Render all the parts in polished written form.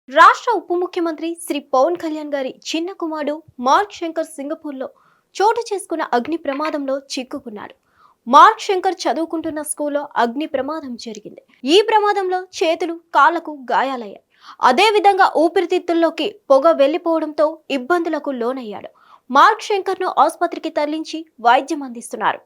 రాష్ట్ర ఉప ముఖ్యమంత్రి శ్రీ పవన్ కళ్యాణ్ గారి చిన్న కుమారుడు మార్క్ శంకర్ సింగపూర్లో చోటు చేసుకున్న అగ్ని ప్రమాదంలో చిక్కుకున్నాడు. మార్క్ శంకర్ చదువుకుంటున్న స్కూల్లో అగ్ని ప్రమాదం జరిగింది. ఈ ప్రమాదంలో చేతులు, కాళ్లకు గాయాలయ్యాయి. అదే విధంగా ఊపిరితిత్తుల్లోకి పొగ వెళ్లిపోవడంతో ఇబ్బందులకు లోనయ్యాడు. మార్క్ శంకర్ ను ఆసుపత్రికి తరలించి వైద్యం అందిస్తున్నారు.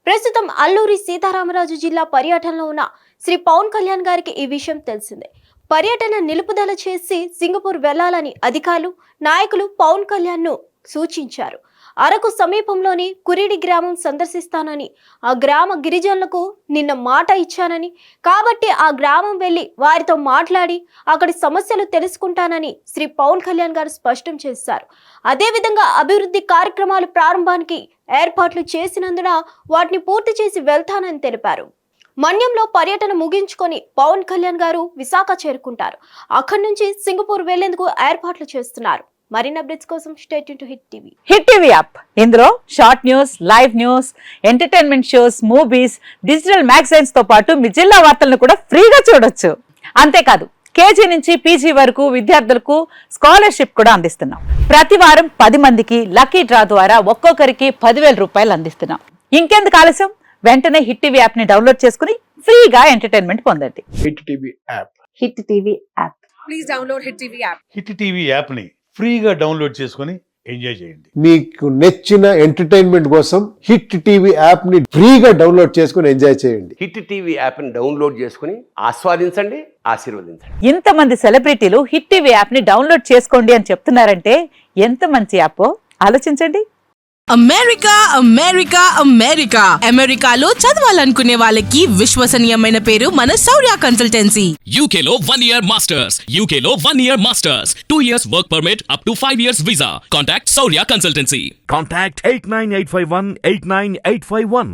ప్రస్తుతం అల్లూరి సీతారామరాజు జిల్లా పర్యటనలో ఉన్న శ్రీ పవన్ కళ్యాణ్ గారికి ఈ విషయం తెలిసిందే. పర్యటన నిలుపుదల చేసి సింగపూర్ వెళ్లాలని అధికారులు, నాయకులు పవన్ కళ్యాణ్ ను సూచించారు. అరకు సమీపంలోని కురిడి గ్రామం సందర్శిస్తానని, ఆ గ్రామ గిరిజనులకు నిన్న మాట ఇచ్చానని, కాబట్టి ఆ గ్రామం వెళ్లి వారితో మాట్లాడి అక్కడి సమస్యలు తెలుసుకుంటానని శ్రీ పవన్ కళ్యాణ్ గారు స్పష్టం చేశారు. అదేవిధంగా అభివృద్ధి కార్యక్రమాలు ప్రారంభానికి ఏర్పాట్లు చేసినందున వాటిని పూర్తి చేసి వెళ్తానని తెలిపారు. మన్యంలో పర్యటన ముగించుకొని పవన్ కళ్యాణ్ గారు విశాఖ చేరుకుంటారు. అక్కడి నుంచి సింగపూర్ వెళ్లేందుకు ఏర్పాట్లు చేస్తున్నారు. మరిన్ని అప్డేట్స్ కోసం stay tune to Hit TV. Hit TV app, ఇందులో short news, live news, entertainment shows, movies, digital magazines తో పాటు మీ జిల్లా వార్తలను కూడా ఫ్రీగా చూడొచ్చు. అంతేకాదు, కేజీ నుంచి పీజీ వరకు విద్యార్థులకు స్కాలర్షిప్ కూడా అందిస్తున్నాం. ప్రతి వారం 10 మందికి లక్కీ డ్రా ద్వారా ఒక్కొక్కరికి 10,000 రూపాయలు అందిస్తున్నాం. ఇంకెందుకు ఆలస్యం, వెంటనే హిట్ టీవీ యాప్ ని డౌన్లోడ్ చేసుకుని ఫ్రీగా ఎంటర్టైన్మెంట్ పొందండి. Hit TV app. Hit TV app. Please download hit TV app. Hit TV app ని ఫ్రీగా డౌన్లోడ్ చేసుకుని ఎంజాయ్ చేయండి. మీకు నచ్చిన ఎంటర్టైన్మెంట్ కోసం హిట్ టీవీ యాప్ ని ఫ్రీగా డౌన్లోడ్ చేసుకుని ఎంజాయ్ చేయండి. హిట్ టీవీ యాప్ ని డౌన్లోడ్ చేసుకుని ఆస్వాదించండి, ఆశీర్వదించండి. ఇంతమంది సెలబ్రిటీలు హిట్ టీవీ యాప్ ని డౌన్లోడ్ చేసుకోండి అని చెప్తున్నారంటే ఎంత మంచి యాప్ ఆలోచించండి. అమెరికా అమెరికా అమెరికా అమెరికాలో చదవాలనుకునే వాళ్ళకి విశ్వసనీయమైన పేరు మన శౌర్య కన్సల్టెన్సీ. UK లో 1 year masters. UK లో 1 year masters. 2 years work permit up to 5 years visa. Contact Saurya Consultancy. Contact 89851 89851.